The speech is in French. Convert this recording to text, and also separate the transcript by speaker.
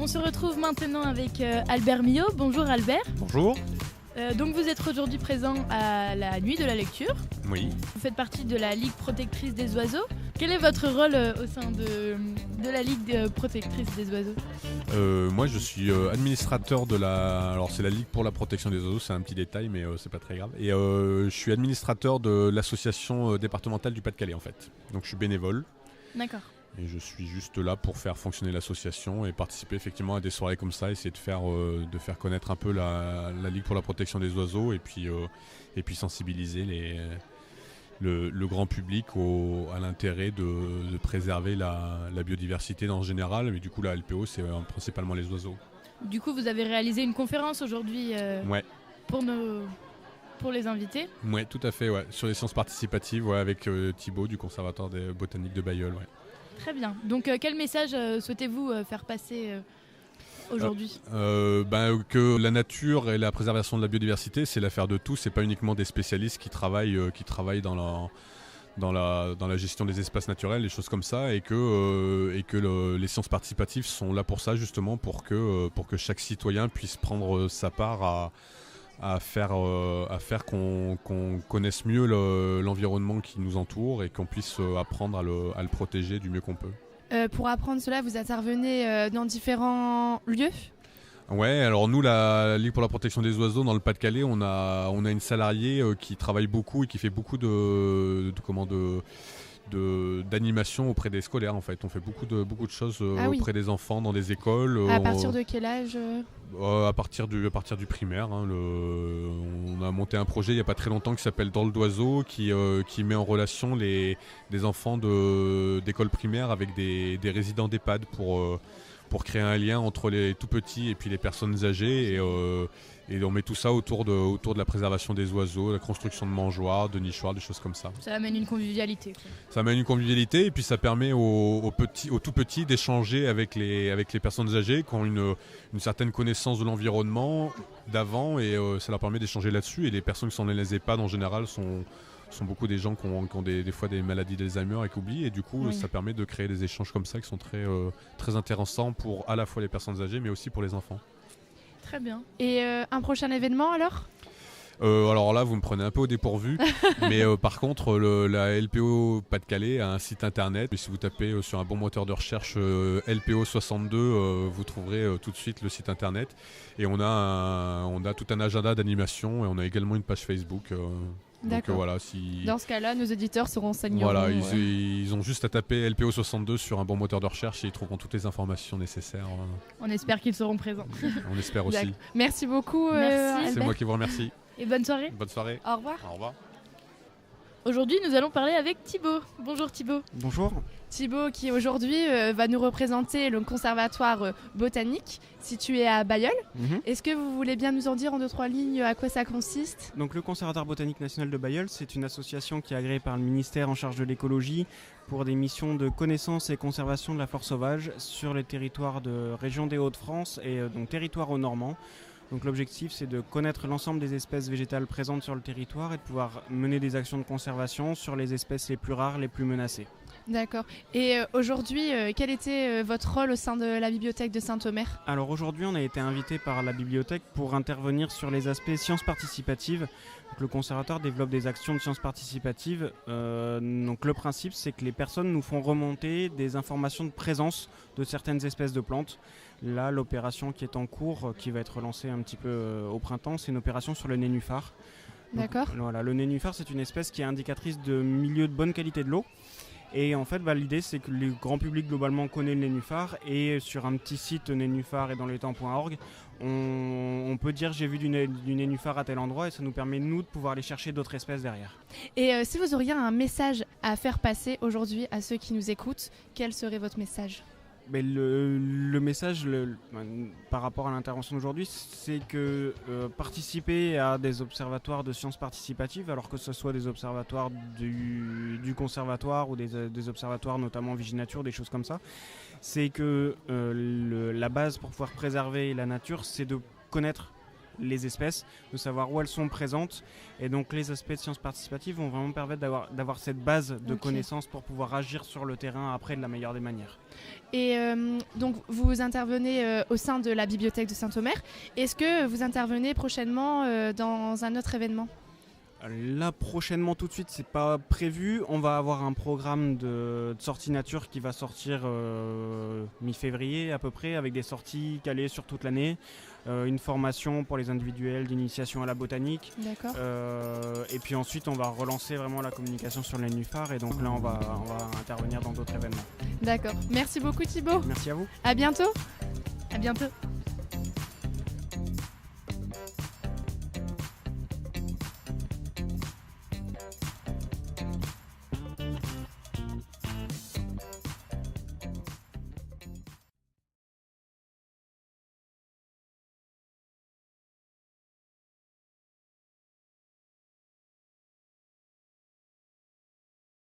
Speaker 1: On se retrouve maintenant avec Albert Millot. Bonjour Albert.
Speaker 2: Bonjour.
Speaker 1: Donc vous êtes aujourd'hui présent à la Nuit de la Lecture.
Speaker 2: Oui.
Speaker 1: Vous faites partie de la Ligue protectrice des oiseaux. Quel est votre rôle au sein de la Ligue protectrice des oiseaux ?
Speaker 2: Moi je suis administrateur de la... Alors c'est la Ligue pour la protection des oiseaux, c'est un petit détail mais c'est pas très grave. Et je suis administrateur de l'association départementale du Pas-de-Calais en fait. Donc je suis bénévole.
Speaker 1: D'accord.
Speaker 2: Et je suis juste là pour faire fonctionner l'association et participer effectivement à des soirées comme ça, essayer de faire connaître un peu la Ligue pour la protection des oiseaux et puis sensibiliser le grand public à l'intérêt de préserver la biodiversité en général. Mais du coup la LPO c'est principalement les oiseaux.
Speaker 1: Du coup vous avez réalisé une conférence aujourd'hui
Speaker 2: Ouais.
Speaker 1: pour les invités.
Speaker 2: Ouais, tout à fait, ouais. Sur les sciences participatives, ouais, avec Thibaut du Conservatoire des botaniques de Bailleul. Ouais.
Speaker 1: Très bien. Donc quel message souhaitez-vous faire passer aujourd'hui ?
Speaker 2: Que la nature et la préservation de la biodiversité, c'est l'affaire de tous, c'est pas uniquement des spécialistes qui travaillent dans la gestion des espaces naturels, des choses comme ça, et que les sciences participatives sont là pour ça, justement, pour que chaque citoyen puisse prendre sa part à faire qu'on connaisse mieux l'environnement qui nous entoure et qu'on puisse apprendre à le protéger du mieux qu'on peut.
Speaker 3: Pour apprendre cela, vous intervenez dans différents lieux ?
Speaker 2: Ouais, alors nous, la Ligue pour la protection des oiseaux dans le Pas-de-Calais, on a une salariée qui travaille beaucoup et qui fait beaucoup d'animation auprès des scolaires en fait. On fait beaucoup de choses auprès des enfants dans des écoles.
Speaker 3: À partir de quel âge ?
Speaker 2: À partir du primaire. Hein, on a monté un projet il n'y a pas très longtemps qui s'appelle Drôle d'oiseaux qui met en relation des enfants d'école primaire avec des résidents d'EHPAD pour créer un lien entre les tout petits et puis les personnes âgées et on met tout ça autour de la préservation des oiseaux, la construction de mangeoires, de nichoirs, des choses comme ça.
Speaker 1: Ça amène une convivialité. Quoi.
Speaker 2: Ça amène une convivialité et puis ça permet aux tout petits d'échanger avec les personnes âgées qui ont une certaine connaissance de l'environnement d'avant et ça leur permet d'échanger là-dessus. Et les personnes qui sont dans les EHPAD en général sont beaucoup des gens qui ont des fois des maladies d'Alzheimer et qui oublient. Et du coup, ça permet de créer des échanges comme ça qui sont très intéressants pour à la fois les personnes âgées mais aussi pour les enfants.
Speaker 1: Très bien.
Speaker 3: Et un prochain événement alors ?
Speaker 2: Alors là, vous me prenez un peu au dépourvu, mais par contre, la LPO Pas-de-Calais a un site internet. Et si vous tapez sur un bon moteur de recherche LPO62, vous trouverez tout de suite le site internet. Et on a tout un agenda d'animation et on a également une page Facebook.
Speaker 3: D'accord.
Speaker 2: Voilà,
Speaker 3: Dans ce cas-là, nos auditeurs se renseigneront.
Speaker 2: Voilà, ils ont juste à taper LPO62 sur un bon moteur de recherche et ils trouveront toutes les informations nécessaires.
Speaker 1: On espère qu'ils seront présents.
Speaker 2: On espère aussi.
Speaker 3: D'accord. Merci beaucoup.
Speaker 1: Merci.
Speaker 2: C'est moi qui vous remercie.
Speaker 1: Et bonne soirée.
Speaker 2: Bonne soirée.
Speaker 3: Au revoir.
Speaker 2: Au revoir.
Speaker 1: Aujourd'hui, nous allons parler avec Thibaut. Bonjour Thibaut.
Speaker 4: Bonjour.
Speaker 3: Thibaut qui aujourd'hui va nous représenter le conservatoire botanique situé à Bailleul. Est-ce que vous voulez bien nous en dire en 2-3 lignes à quoi ça consiste ?
Speaker 4: Donc le Conservatoire botanique national de Bailleul, c'est une association qui est agréée par le ministère en charge de l'écologie pour des missions de connaissance et conservation de la flore sauvage sur les territoires de région des Hauts-de-France et donc territoire au Normand. Donc l'objectif c'est de connaître l'ensemble des espèces végétales présentes sur le territoire et de pouvoir mener des actions de conservation sur les espèces les plus rares, les plus menacées.
Speaker 3: D'accord. Et aujourd'hui, quel était votre rôle au sein de la bibliothèque de Saint-Omer ?
Speaker 4: Alors aujourd'hui, on a été invité par la bibliothèque pour intervenir sur les aspects sciences participatives. Donc, le conservatoire développe des actions de sciences participatives. Donc le principe, c'est que les personnes nous font remonter des informations de présence de certaines espèces de plantes. Là, l'opération qui est en cours, qui va être lancée un petit peu au printemps, c'est une opération sur le nénuphar.
Speaker 3: D'accord.
Speaker 4: Donc, voilà, le nénuphar, c'est une espèce qui est indicatrice de milieu de bonne qualité de l'eau. Et en fait, l'idée, c'est que le grand public globalement connaît le nénuphar. Et sur un petit site nénuphar et dans les temps.org, on peut dire j'ai vu du nénuphar à tel endroit et ça nous permet, nous, de pouvoir aller chercher d'autres espèces derrière.
Speaker 3: Et si vous auriez un message à faire passer aujourd'hui à ceux qui nous écoutent, quel serait votre message ?
Speaker 4: Mais le message par rapport à l'intervention d'aujourd'hui, c'est que participer à des observatoires de sciences participatives, alors que ce soit des observatoires du conservatoire ou des observatoires notamment Viginature, des choses comme ça, c'est que la base pour pouvoir préserver la nature, c'est de connaître les espèces, de savoir où elles sont présentes. Et donc les aspects de sciences participatives vont vraiment permettre d'avoir cette base de connaissances pour pouvoir agir sur le terrain après de la meilleure des manières.
Speaker 3: Et donc vous intervenez au sein de la bibliothèque de Saint-Omer. Est-ce que vous intervenez prochainement dans un autre événement ?
Speaker 4: Là, prochainement, tout de suite, c'est pas prévu. On va avoir un programme de sortie nature qui va sortir mi-février à peu près, avec des sorties calées sur toute l'année. Une formation pour les individuels d'initiation à la botanique.
Speaker 3: D'accord.
Speaker 4: Et puis ensuite, on va relancer vraiment la communication sur les nénuphars. Et donc là, on va intervenir dans d'autres événements.
Speaker 3: D'accord. Merci beaucoup Thibaut.
Speaker 4: Merci à vous.
Speaker 3: À bientôt.
Speaker 1: À bientôt.